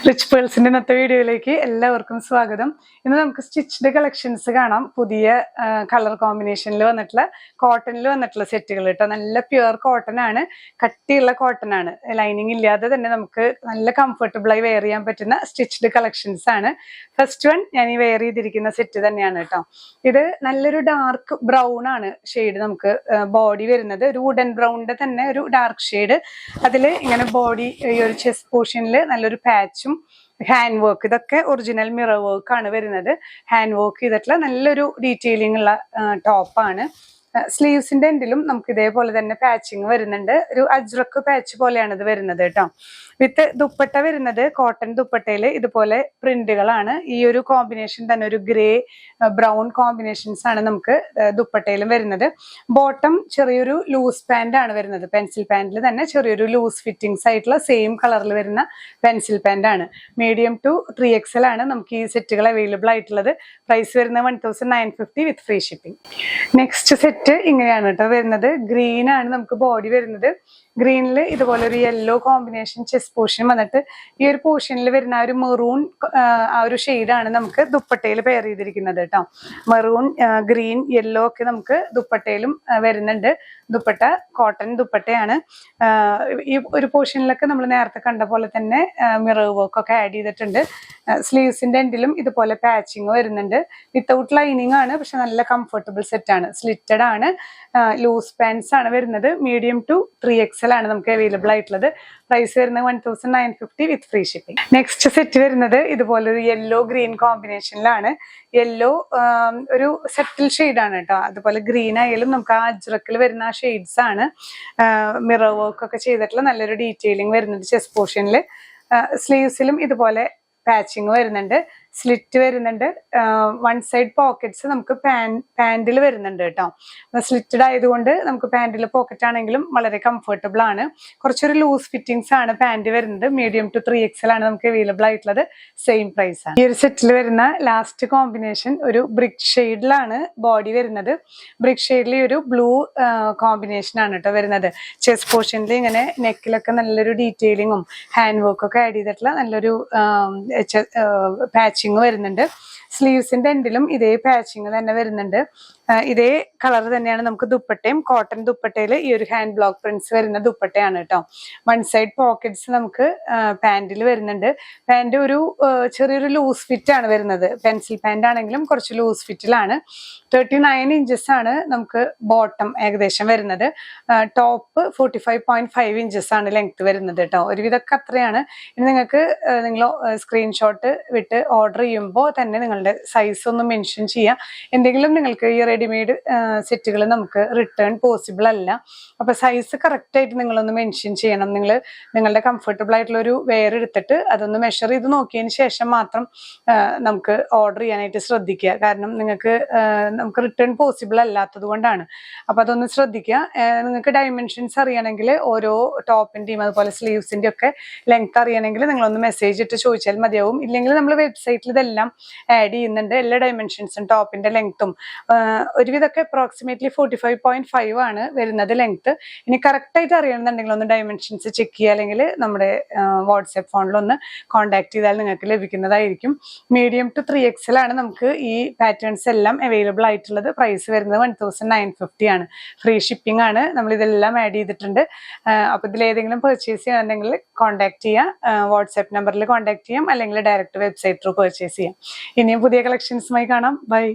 Rich പേൾസിന്റെ ഇന്നത്തെ വീഡിയോയിലേക്ക് എല്ലാവർക്കും സ്വാഗതം. ഇന്ന് നമുക്ക് സ്റ്റിച്ച്ഡ് കളക്ഷൻസ് കാണാം. പുതിയ കളർ കോമ്പിനേഷനിൽ വന്നിട്ടുള്ള കോട്ടണിൽ വന്നിട്ടുള്ള സെറ്റുകൾ കേട്ടോ. നല്ല പ്യുവർ കോട്ടൺ ആണ്, കട്ടിയുള്ള കോട്ടൺ ആണ്. ലൈനിങ് ഇല്ലാതെ തന്നെ നമുക്ക് നല്ല കംഫർട്ടബിൾ ആയി വെയർ ചെയ്യാൻ പറ്റുന്ന സ്റ്റിച്ച്ഡ് കളക്ഷൻസ് ആണ്. ഫസ്റ്റ് വൺ ഞാൻ ഈ വെയർ ചെയ്തിരിക്കുന്ന സെറ്റ് തന്നെയാണ് കേട്ടോ. ഇത് നല്ലൊരു ഡാർക്ക് ബ്രൗൺ ആണ് ഷെയ്ഡ്. നമുക്ക് ബോഡി വരുന്നത് ഒരു വുഡൻ ബ്രൗണിന്റെ തന്നെ ഒരു ഡാർക്ക് ഷെയ്ഡ്. അതിൽ ഇങ്ങനെ ബോഡി ഈ ഒരു ചെസ്റ്റ് പോർഷനിൽ നല്ലൊരു പാച്ചും ഹാൻഡ് വർക്ക്, ഇതൊക്കെ ഒറിജിനൽ മിറർ വർക്ക് ആണ് വരുന്നത്. ഹാൻഡ് വർക്ക് ചെയ്തിട്ടുള്ള നല്ലൊരു ഡീറ്റെയിലിംഗ് ഉള്ള ടോപ്പാണ്. സ്ലീവ്സിന്റെ എൻഡിലും നമുക്ക് ഇതേപോലെ തന്നെ പാച്ചിങ് വരുന്നുണ്ട്. ഒരു അജ്രക്ക് പാച്ച് പോലെയാണ് ഇത് വരുന്നത് കേട്ടോ. വിത്ത് ദുപ്പട്ട വരുന്നത് കോട്ടൺ ദുപ്പട്ടയിൽ ഇതുപോലെ പ്രിന്റുകളാണ്. ഈ ഒരു കോമ്പിനേഷൻ തന്നെ ഒരു ഗ്രേ ബ്രൗൺ കോമ്പിനേഷൻസ് ആണ് നമുക്ക് ദുപ്പട്ടയിലും വരുന്നത്. ബോട്ടം ചെറിയൊരു ലൂസ് പാന്റ് ആണ് വരുന്നത്. പെൻസിൽ പാന്റിൽ തന്നെ ചെറിയൊരു ലൂസ് ഫിറ്റിംഗ്സ് ആയിട്ടുള്ള സെയിം കളറിൽ വരുന്ന പെൻസിൽ പാന്റ് ആണ്. മീഡിയം ടു 3XL ആണ് നമുക്ക് ഈ സെറ്റുകൾ അവൈലബിൾ ആയിട്ടുള്ളത്. പ്രൈസ് വരുന്നത് 1950 വിത്ത് ഫ്രീ ഷിപ്പിംഗ്. നെക്സ്റ്റ് സെറ്റ് ഇങ്ങനെയാണ് കേട്ടോ വരുന്നത്. ഗ്രീൻ ആണ് നമുക്ക് ബോഡി വരുന്നത്. ഗ്രീനിൽ ഇതുപോലെ ഒരു യെല്ലോ കോമ്പിനേഷൻ ചെസ്റ്റ് പോർഷൻ വന്നിട്ട് ഈ ഒരു പോർഷനിൽ വരുന്ന ആ ഒരു മെറൂൺ ആ ഒരു ഷെയ്ഡാണ് നമുക്ക് ദുപ്പട്ടയിൽ പെയർ ചെയ്തിരിക്കുന്നത് കേട്ടോ. മെറൂൺ, ഗ്രീൻ, യെല്ലോ ഒക്കെ നമുക്ക് ദുപ്പട്ടയിലും വരുന്നുണ്ട്. ദുപ്പട്ട കോട്ടൺ ദുപ്പട്ടയാണ്. ഈ ഒരു പോർഷനിലൊക്കെ നമ്മൾ നേരത്തെ കണ്ട പോലെ തന്നെ മിറർ വർക്ക് ഒക്കെ ആഡ് ചെയ്തിട്ടുണ്ട്. സ്ലീവ്സിന്റെ എൻഡിലും ഇതുപോലെ പാച്ചിങ് വരുന്നുണ്ട്. വിത്തൗട്ട് ലൈനിങ് ആണ്, പക്ഷെ നല്ല കംഫർട്ടബിൾ സെറ്റ് ആണ്. സ്ലിറ്റഡ് ആണ്, ലൂസ് പാൻസ് ആണ് വരുന്നത്. മീഡിയം ടു 3XL ആണ് നമുക്ക് അവൈലബിൾ ആയിട്ടുള്ളത്. പ്രൈസ് വരുന്നത് 1950 വിത്ത് ഫ്രീ ഷിപ്പിംഗ്. നെക്സ്റ്റ് സെറ്റ് വരുന്നത് ഇതുപോലെ ഒരു യെല്ലോ ഗ്രീൻ കോമ്പിനേഷനിലാണ്. യെല്ലോ ഒരു സെറ്റിൽ ഷെയ്ഡ് ആണ് കേട്ടോ. അതുപോലെ ഗ്രീൻ ആയാലും നമുക്ക് ആ അജ്രക്കിൽ വരുന്ന ആ ഷെയ്ഡ്സ് ആണ്. മിറർ വർക്ക് ഒക്കെ ചെയ്തിട്ടുള്ള നല്ലൊരു ഡീറ്റെയിലിംഗ് വരുന്നുണ്ട് ചെസ്റ്റ് പോർഷനിൽ. സ്ലീവ്സിലും ഇതുപോലെ പാച്ചിങ് വരുന്നുണ്ട്, സ്ലിറ്റ് വരുന്നുണ്ട്. വൺ സൈഡ് പോക്കറ്റ്സ് നമുക്ക് പാൻറിൽ വരുന്നുണ്ട് കേട്ടോ. സ്ലിറ്റഡ് ആയതുകൊണ്ട് നമുക്ക് പാൻറിൽ പോക്കറ്റ് ആണെങ്കിലും വളരെ കംഫർട്ടബിൾ ആണ്. കുറച്ചൊരു ലൂസ് ഫിറ്റിംഗ്സ് ആണ് പാൻറ് വരുന്നത്. മീഡിയം ടു 3XL ആണ് നമുക്ക് അവൈലബിൾ ആയിട്ടുള്ളത്. സെയിം പ്രൈസ് ആണ്. ഈ ഒരു സെറ്റിൽ വരുന്ന ലാസ്റ്റ് കോമ്പിനേഷൻ ഒരു ബ്രിക്ക് ഷെയ്ഡിലാണ് ബോഡി വരുന്നത്. ബ്രിക്ക് ഷെയ്ഡിൽ ഒരു ബ്ലൂ കോമ്പിനേഷൻ ആണ് കേട്ടോ വരുന്നത്. ചെസ്റ്റ് പോർഷനിൽ ഇങ്ങനെ നെക്കിലൊക്കെ നല്ലൊരു ഡീറ്റെയിലിങ്ങും ഹാൻഡ് വർക്കും ഒക്കെ ആഡ് ചെയ്തിട്ടുള്ള നല്ലൊരു പാച്ചിങ് വരുന്നുണ്ട്. സ്ലീവ്സിന്റെ എൻഡിലും ഇതേ പാച്ചിങ് തന്നെ വരുന്നുണ്ട്. ഇതേ കളർ തന്നെയാണ് നമുക്ക് ദുപ്പട്ടയും. കോട്ടൺ ദുപ്പട്ടയിൽ ഈ ഒരു ഹാൻഡ് ബ്ലോക്ക് പ്രിന്റ്സ് വരുന്ന ദുപ്പട്ടയാണ് കേട്ടോ. വൺ സൈഡ് പോക്കറ്റ്സ് നമുക്ക് പാൻറിൽ വരുന്നുണ്ട്. പാൻറ് ഒരു ചെറിയൊരു ലൂസ് ഫിറ്റ് ആണ് വരുന്നത്. പെൻസിൽ പാൻറ് ആണെങ്കിലും കുറച്ച് ലൂസ് ഫിറ്റിലാണ്. 39 ഇഞ്ചസ് ആണ് നമുക്ക് ബോട്ടം ഏകദേശം വരുന്നത്. ടോപ്പ് 45.5 ഇഞ്ചസ് ആണ് ലെങ്ത് വരുന്നത് കേട്ടോ. ഒരുവിധമൊക്കെ അത്രയാണ്. ഇനി നിങ്ങൾക്ക് നിങ്ങൾ സ്ക്രീൻഷോട്ട് വിട്ട് ഓർഡർ ചെയ്യുമ്പോൾ തന്നെ നിങ്ങളുടെ സൈസ് ഒന്ന് മെൻഷൻ ചെയ്യാം. എന്തെങ്കിലും നിങ്ങൾക്ക് ഈ റെഡിമെയ്ഡ് സെറ്റുകൾ നമുക്ക് റിട്ടേൺ പോസിബിൾ അല്ല. അപ്പൊ സൈസ് കറക്റ്റ് ആയിട്ട് നിങ്ങളൊന്ന് മെൻഷൻ ചെയ്യണം. നിങ്ങളുടെ കംഫർട്ടബിൾ ആയിട്ടുള്ള ഒരു വെയർ എടുത്തിട്ട് അതൊന്ന് മെഷർ ചെയ്ത് നോക്കിയതിന് ശേഷം മാത്രം നമുക്ക് ഓർഡർ ചെയ്യാനായിട്ട് ശ്രദ്ധിക്കുക. കാരണം നമുക്ക് റിട്ടേൺ പോസിബിൾ അല്ലാത്തത് കൊണ്ടാണ്. അപ്പൊ അതൊന്ന് ശ്രദ്ധിക്കുക. നിങ്ങൾക്ക് ഡയമെൻഷൻസ് അറിയണമെങ്കിൽ ഓരോ ടോപ്പിന്റെയും അതുപോലെ സ്ലീവ്സിന്റെ ഒക്കെ ലെങ്ത് അറിയണമെങ്കിൽ നിങ്ങളൊന്ന് മെസ്സേജ് ഇട്ട് ചോദിച്ചാൽ മതിയാവും. ഇല്ലെങ്കിൽ നമ്മൾ വെബ്സൈറ്റിൽ ഇതെല്ലാം ആഡ് ചെയ്യുന്നുണ്ട്. എല്ലാ ഡയമെൻഷൻസും ടോപ്പിന്റെ ലെങ്ത്തും ഒരുവിധമൊക്കെ അപ്രോക്സിമേറ്റ്ലി 45.5 ആണ് വരുന്നത് ലെങ്ത്. ഇനി കറക്റ്റ് ആയിട്ട് അറിയണമെന്നുണ്ടെങ്കിൽ ഒന്ന് ഡയമെൻഷൻസ് ചെക്ക് ചെയ്യുക, അല്ലെങ്കിൽ നമ്മുടെ വാട്സ്ആപ്പ് ഫോണിലൊന്ന് കോൺടാക്ട് ചെയ്താൽ നിങ്ങൾക്ക് ലഭിക്കുന്നതായിരിക്കും. മീഡിയം ടു 3XL ആണ് നമുക്ക് ഈ പാറ്റേൺസ് എല്ലാം അവൈലബിൾ ആയിട്ടുള്ളത്. പ്രൈസ് വരുന്നത് 1950 ആണ്. ഫ്രീ ഷിപ്പിംഗ് ആണ്. നമ്മൾ ഇതെല്ലാം ആഡ് ചെയ്തിട്ടുണ്ട്. അപ്പൊ ഇതിലേതെങ്കിലും പർച്ചേസ് ചെയ്യണമെങ്കിൽ കോൺടാക്ട് ചെയ്യാം. വാട്സ്ആപ്പ് നമ്പറിൽ കോൺടാക്ട് ചെയ്യാം, അല്ലെങ്കിൽ ഡയറക്റ്റ് വെബ്സൈറ്റ് ത്രൂ പർച്ചേസ് ചെയ്യാം. ഇനിയും പുതിയ കളക്ഷൻസുമായി കാണാം. ബൈ.